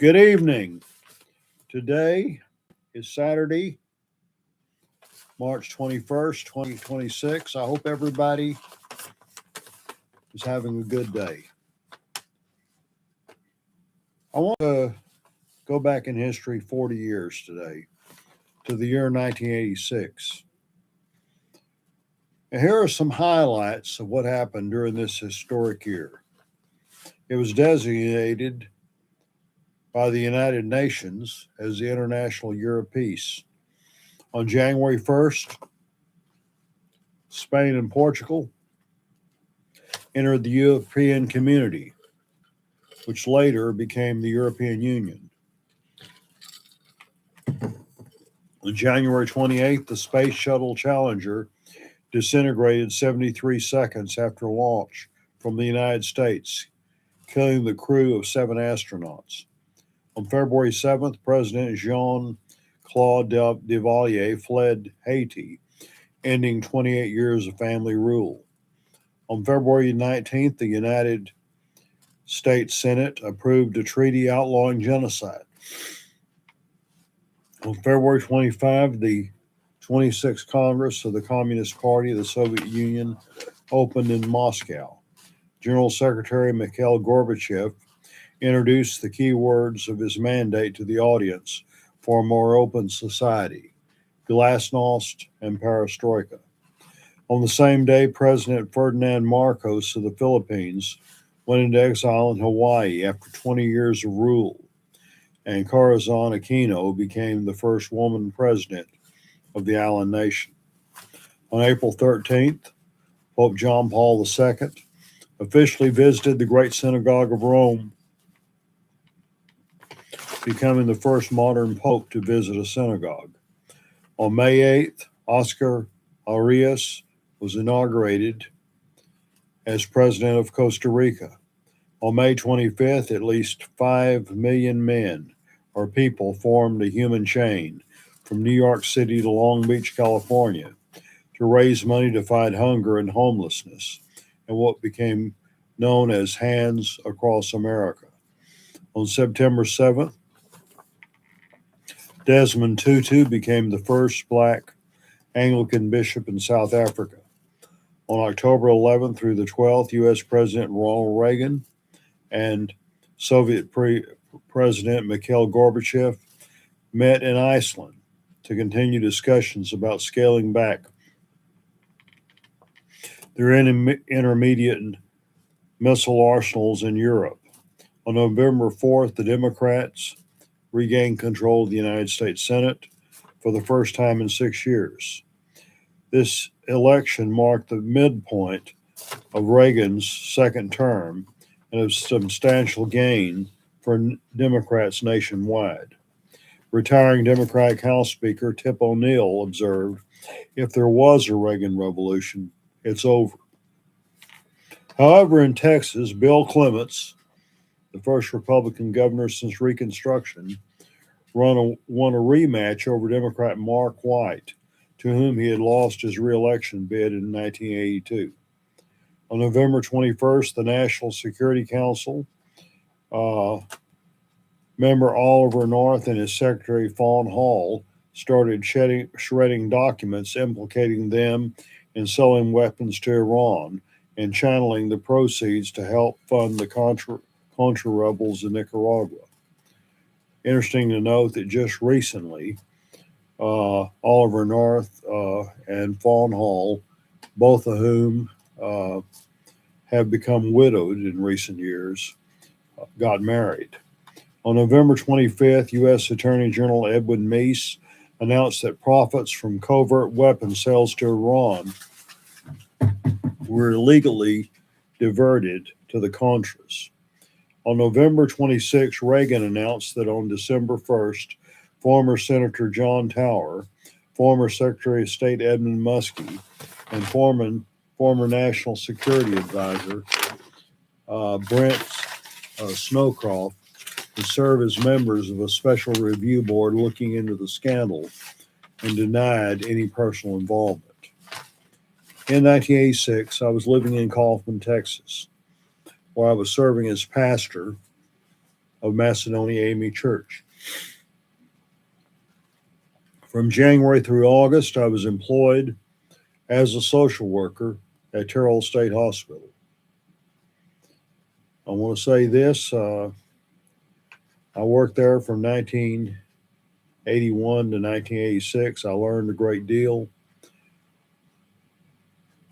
Good evening. Today is Saturday, March 21st, 2026. I hope everybody is having a good day. I want to go back in history 40 years today to the year 1986. And here are some highlights of what happened during this historic year. It was designated by the United Nations as the International Year of Peace. On January 1st, Spain and Portugal entered the European Community, which later became the European Union. On January 28th, the Space Shuttle Challenger disintegrated 73 seconds after launch from the United States, killing the crew of 7 astronauts. On February 7th, President Jean-Claude Duvalier fled Haiti, ending 28 years of family rule. On February 19th, the United States Senate approved a treaty outlawing genocide. On February 25, the 26th Congress of the Communist Party of the Soviet Union opened in Moscow. General Secretary Mikhail Gorbachev introduced the key words of his mandate to the audience for a more open society: glasnost and perestroika. On the same day, President Ferdinand Marcos of the Philippines went into exile in Hawaii after 20 years of rule, and Corazon Aquino became the first woman president of the island nation. On April 13th, Pope John Paul II officially visited the Great Synagogue of Rome, becoming the first modern pope to visit a synagogue. On May 8th, Oscar Arias was inaugurated as president of Costa Rica. On May 25th, at least 5 million men or people formed a human chain from New York City to Long Beach, California, to raise money to fight hunger and homelessness and what became known as Hands Across America. On September 7th, Desmond Tutu became the first Black Anglican bishop in South Africa. On October 11th through the 12th, U.S. President Ronald Reagan and Soviet President Mikhail Gorbachev met in Iceland to continue discussions about scaling back their intermediate missile arsenals in Europe. On November 4th, the Democrats regained control of the United States Senate for the first time in 6 years. This election marked the midpoint of Reagan's second term and a substantial gain for Democrats nationwide. Retiring Democratic House Speaker Tip O'Neill observed, "If there was a Reagan revolution, it's over." However, in Texas, Bill Clements, the first Republican governor since Reconstruction, won a rematch over Democrat Mark White, to whom he had lost his reelection bid in 1982. On November 21st, the National Security Council member Oliver North and his secretary Fawn Hall started shredding documents implicating them in selling weapons to Iran and channeling the proceeds to help fund the Contra rebels in Nicaragua. Interesting to note that just recently, Oliver North and Fawn Hall, both of whom have become widowed in recent years, got married. On November 25th, U.S. Attorney General Edwin Meese announced that profits from covert weapon sales to Iran were illegally diverted to the Contras. On November 26, Reagan announced that on December 1st, former Senator John Tower, former Secretary of State Edmund Muskie, and former National Security Advisor Brent Snowcroft to serve as members of a special review board looking into the scandal and denied any personal involvement. In 1986, I was living in Kaufman, Texas, where I was serving as pastor of Macedonia AME Church. From January through August, I was employed as a social worker at Terrell State Hospital. I want to say this. I worked there from 1981 to 1986. I learned a great deal.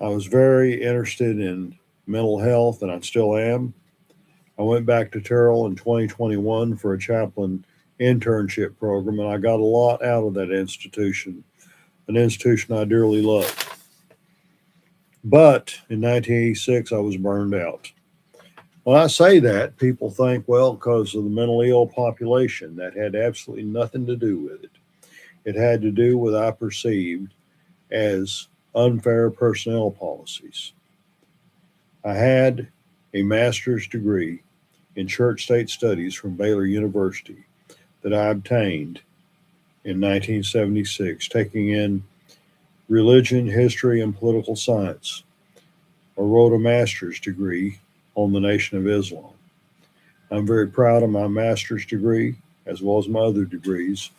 I was very interested in mental health, and I still am. I went back to Terrell in 2021 for a chaplain internship program, and I got a lot out of that institution, an institution I dearly love. But in 1986, I was burned out. When I say that, people think, well, because of the mentally ill population. That had absolutely nothing to do with it. It had to do with what I perceived as unfair personnel policies. I had a master's degree in church state studies from Baylor University that I obtained in 1976, taking in religion, history, and political science. I wrote a master's degree on the Nation of Islam. I'm very proud of my master's degree as well as my other degrees.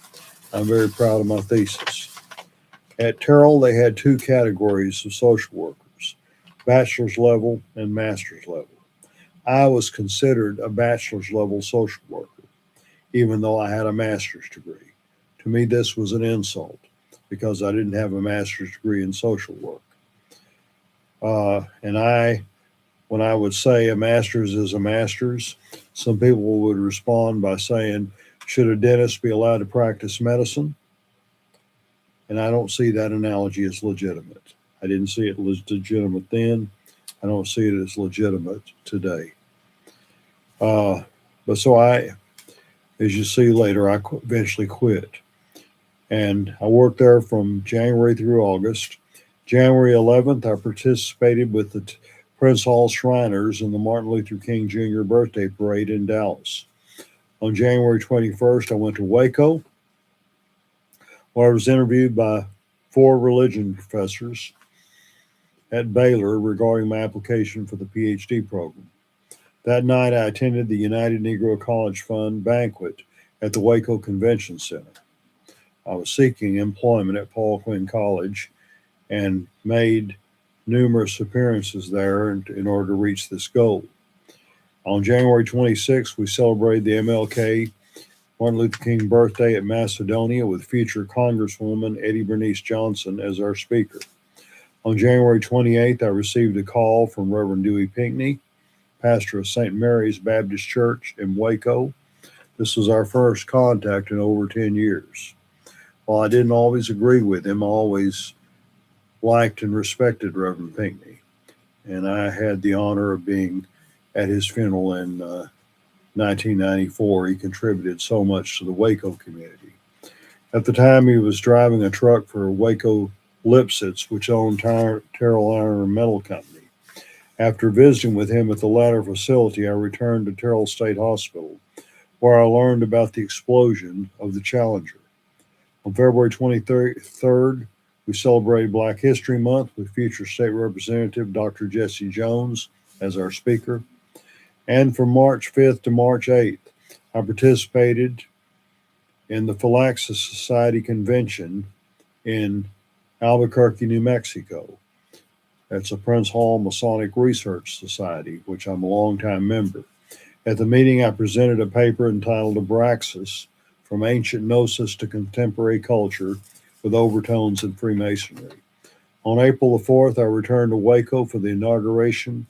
I'm very proud of my thesis. At Terrell, they had two categories of social workers, bachelor's level and master's level. I was considered a bachelor's level social worker, even though I had a master's degree. To me, this was an insult because I didn't have a master's degree in social work. When I would say a master's is a master's, some people would respond by saying, should a dentist be allowed to practice medicine? And I don't see that analogy as legitimate. I didn't see it as legitimate then. I don't see it as legitimate today. As you see later, I eventually quit. And I worked there from January through August. January 11th, I participated with the Prince Hall Shriners in the Martin Luther King Jr. birthday parade in Dallas. On January 21st, I went to Waco, where I was interviewed by 4 religion professors at Baylor regarding my application for the PhD program. That night, I attended the United Negro College Fund banquet at the Waco Convention Center. I was seeking employment at Paul Quinn College and made numerous appearances there in order to reach this goal. On January 26th, we celebrated the MLK Martin Luther King birthday at Macedonia with future Congresswoman Eddie Bernice Johnson as our speaker. On January 28th, I received a call from Reverend Dewey Pinckney, pastor of St. Mary's Baptist Church in Waco. This was our first contact in over 10 years. While I didn't always agree with him, I always liked and respected Reverend Pinckney. And I had the honor of being at his funeral in 1994. He contributed so much to the Waco community. At the time, he was driving a truck for Waco Lipsitz, which owned Terrell Iron and Metal Company. After visiting with him at the latter facility, I returned to Terrell State Hospital, where I learned about the explosion of the Challenger. On February 23rd, we celebrated Black History Month with future State Representative Dr. Jesse Jones as our speaker. And from March 5th to March 8th, I participated in the Philaxis Society Convention in Albuquerque, New Mexico. That's a Prince Hall Masonic Research Society, which I'm a longtime member. At the meeting, I presented a paper entitled Abraxas, From Ancient Gnosis to Contemporary Culture, with overtones in Freemasonry. On April the 4th, I returned to Waco for the inauguration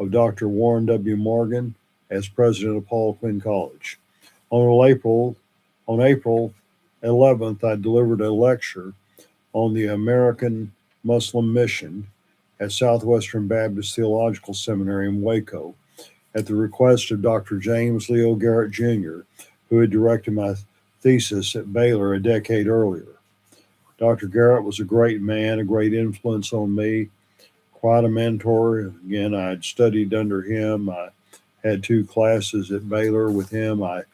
of Dr. Warren W. Morgan as president of Paul Quinn College. On April 11th, I delivered a lecture on the American Muslim mission at Southwestern Baptist Theological Seminary in Waco at the request of Dr. James Leo Garrett Jr., who had directed my thesis at Baylor a decade earlier. Dr. Garrett was a great man, a great influence on me, quite a mentor. Again, I had studied under him. I had 2 classes at Baylor with him. I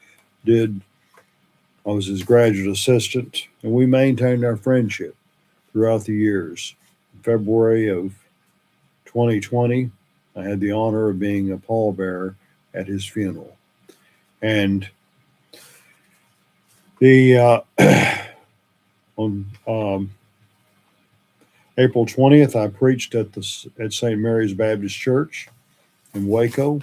was his graduate assistant, and we maintained our friendship throughout the years. In February of 2020, I had the honor of being a pallbearer at his funeral. And the on April 20th, I preached at St. Mary's Baptist Church in Waco.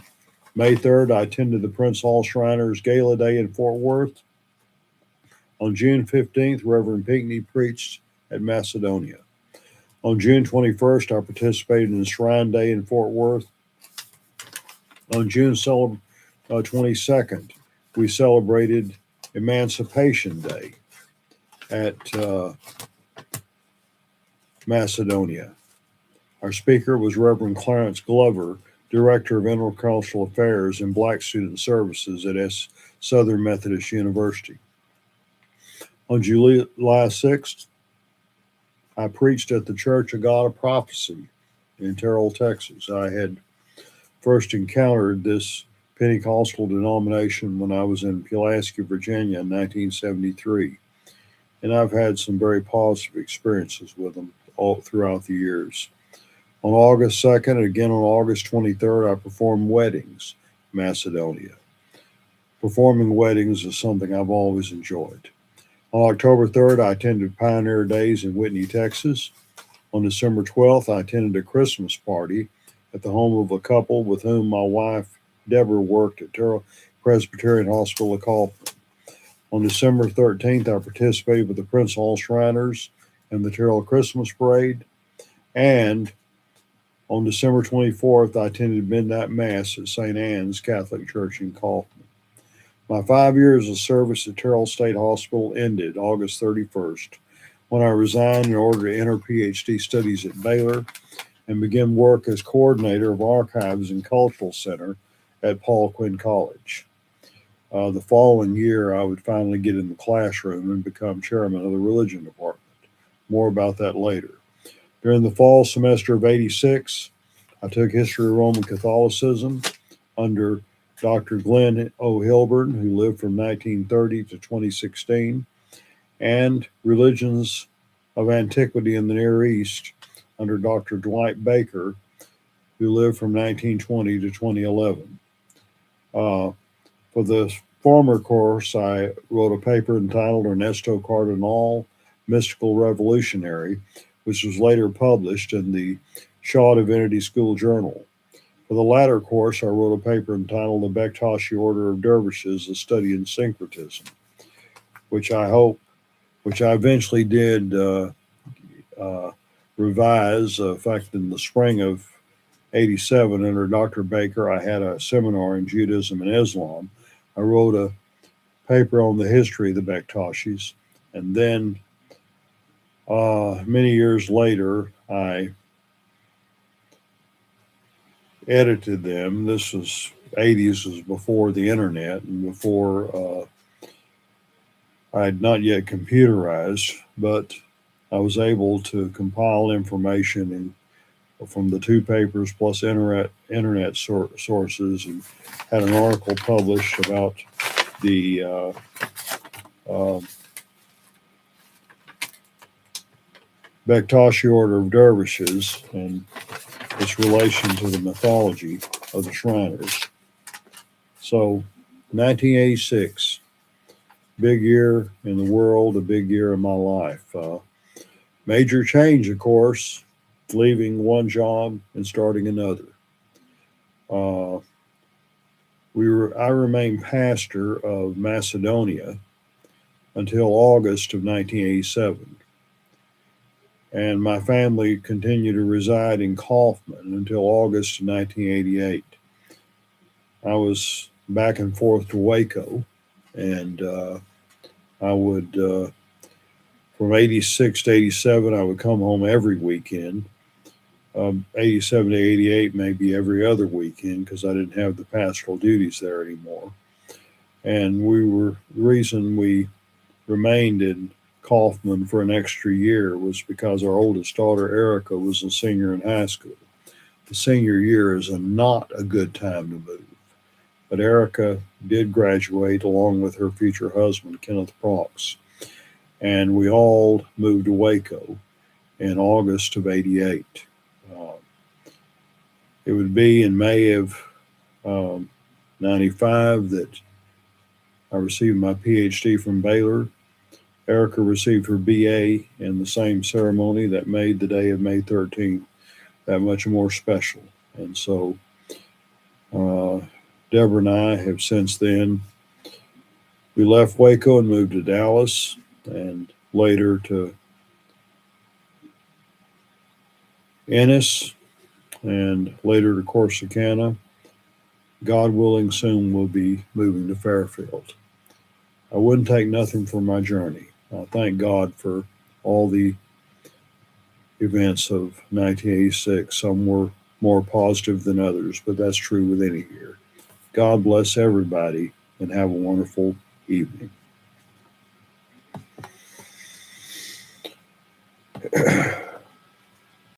May 3rd, I attended the Prince Hall Shriners Gala Day in Fort Worth. On June 15th, Reverend Pinckney preached at Macedonia. On June 21st, I participated in the Shrine Day in Fort Worth. On June 22nd, we celebrated Emancipation Day at Macedonia. Our speaker was Reverend Clarence Glover, Director of Intercultural Affairs and Black Student Services at Southern Methodist University. On July 6th, I preached at the Church of God of Prophecy in Terrell, Texas. I had first encountered this Pentecostal denomination when I was in Pulaski, Virginia in 1973. And I've had some very positive experiences with them all throughout the years. On August 2nd and again on August 23rd, I performed weddings in Macedonia. Performing weddings is something I've always enjoyed. On October 3rd, I attended Pioneer Days in Whitney, Texas. On December 12th, I attended a Christmas party at the home of a couple with whom my wife, Deborah, worked at Terrell Presbyterian Hospital of Kaufman. On December 13th, I participated with the Prince Hall Shriners and the Terrell Christmas Parade. And on December 24th, I attended Midnight Mass at St. Anne's Catholic Church in Kaufman. My 5 years of service at Terrell State Hospital ended August 31st when I resigned in order to enter PhD studies at Baylor and begin work as coordinator of Archives and Cultural Center at Paul Quinn College. The following year, I would finally get in the classroom and become chairman of the religion department. More about that later. During the fall semester of '86, I took History of Roman Catholicism under Dr. Glenn O. Hilburn, who lived from 1930 to 2016, and Religions of Antiquity in the Near East under Dr. Dwight Baker, who lived from 1920 to 2011. For the former course, I wrote a paper entitled Ernesto Cardenal, Mystical Revolutionary, which was later published in the Shaw Divinity School Journal. For the latter course, I wrote a paper entitled The Bektashi Order of Dervishes, A Study in Syncretism, which I eventually did revise. In fact, in the spring of '87, under Dr. Baker, I had a seminar in Judaism and Islam. I wrote a paper on the history of the Bektashis, and then many years later, I edited them. This was '80s, was before the internet and before I had not yet computerized, but I was able to compile information from the two papers plus internet sources, and had an article published about the Bektashi Order of Dervishes and its relation to the mythology of the Shriners. So, 1986, big year in the world, a big year in my life. Major change, of course, leaving one job and starting another. I remained pastor of Macedonia until August of 1987. And my family continued to reside in Kaufman until August of 1988. I was back and forth to Waco, and I would, from '86 to '87, I would come home every weekend. '87 to '88, maybe every other weekend, because I didn't have the pastoral duties there anymore. And the reason we remained in Kaufman for an extra year was because our oldest daughter, Erica, was a senior in high school. The senior year is not a good time to move. But Erica did graduate along with her future husband, Kenneth Prox. And we all moved to Waco in August of '88. It would be in May of '95 that I received my PhD from Baylor. Erica received her BA in the same ceremony that made the day of May 13th that much more special. And so Deborah and I have since then, we left Waco and moved to Dallas and later to Ennis and later to Corsicana. God willing, soon we'll be moving to Fairfield. I wouldn't take nothing for my journey. I thank God for all the events of 1986. Some were more positive than others, but that's true with any year. God bless everybody and have a wonderful evening.